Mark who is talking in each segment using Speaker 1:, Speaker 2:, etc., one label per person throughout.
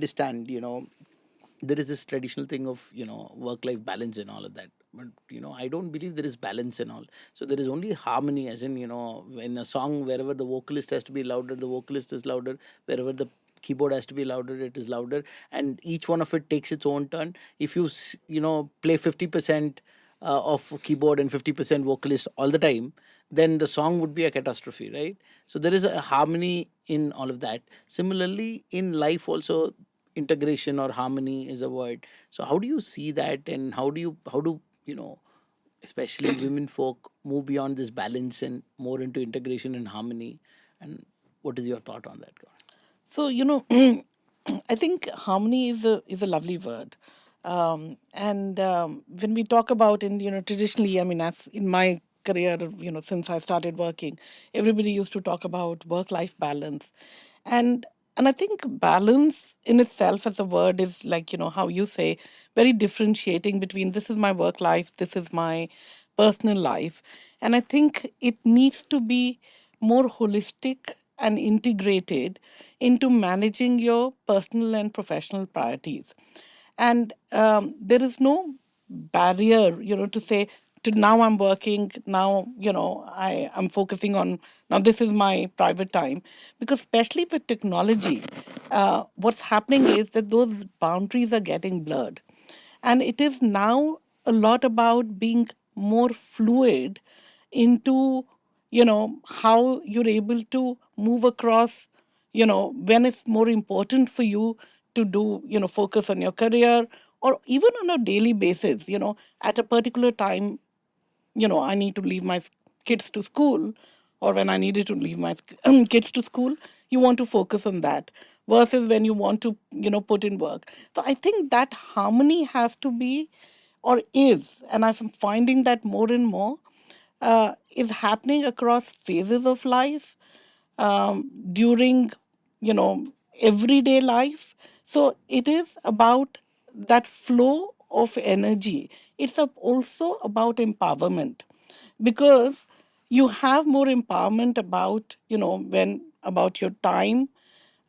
Speaker 1: understand, there is this traditional thing of, work life balance and all of that. But, I don't believe there is balance and all. So there is only harmony, as in, in a song, wherever the vocalist has to be louder, the vocalist is louder. Wherever the keyboard has to be louder, it is louder. And each one of it takes its own turn. If you, play 50% of keyboard and 50% vocalist all the time, then the song would be a catastrophe, right? So there is a harmony in all of that. Similarly, in life also, integration or harmony is a word. So how do you see that, and how do especially women folk move beyond this balance and more into integration and harmony? And what is your thought on that, Gauri?
Speaker 2: So, I think harmony is a lovely word. And when we talk about, and traditionally, I mean, as in my career, since I started working, everybody used to talk about work-life balance, and I think balance in itself as a word is like, how you say, very differentiating between this is my work life, this is my personal life, and I think it needs to be more holistic and integrated into managing your personal and professional priorities. And there is no barrier, to say, to now I'm working, now, I'm focusing on, now this is my private time. Because especially with technology, what's happening is that those boundaries are getting blurred. And it is now a lot about being more fluid into, how you're able to move across, when it's more important for you to do, focus on your career, or even on a daily basis, at a particular time, I need to leave my kids to school, or when I needed to leave my kids to school, you want to focus on that versus when you want to, put in work. So I think that harmony has to be, or is, and I'm finding that more and more is happening across phases of life, during, you know, everyday life. So it is about that flow of energy. It's also about empowerment, because you have more empowerment about, when about your time,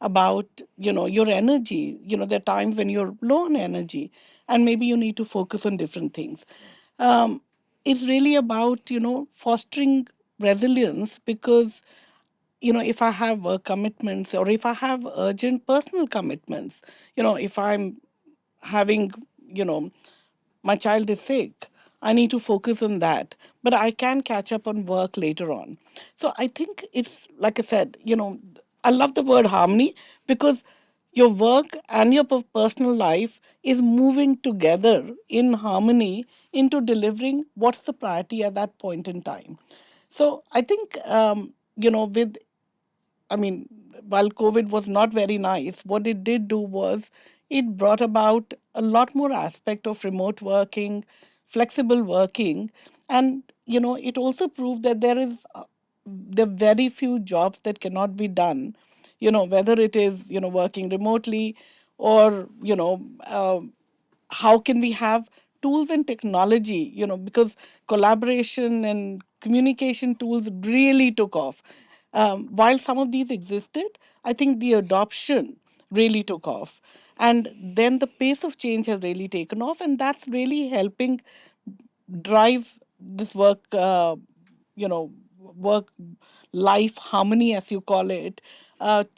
Speaker 2: about, your energy. There are times when you're low on energy and maybe you need to focus on different things. um, it's really about, fostering resilience, because, if I have work commitments, or if I have urgent personal commitments, if I'm having, you know my child is sick, I need to focus on that, but I can catch up on work later on. So I think it's like I said, I love the word harmony, because your work and your personal life is moving together in harmony into delivering what's the priority at that point in time. So I think, with, I mean, while COVID was not very nice, what it did do was it brought about a lot more aspect of remote working, flexible working, and it also proved that there are very few jobs that cannot be done. Whether it is working remotely, or how can we have tools and technology, because collaboration and communication tools really took off. While some of these existed, I think the adoption really took off, and then the pace of change has really taken off, and that's really helping drive this you know work life harmony, as you call it.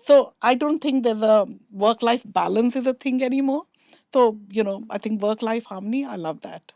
Speaker 2: So I don't think there's a work life balance is a thing anymore. So I think work life harmony, I love that.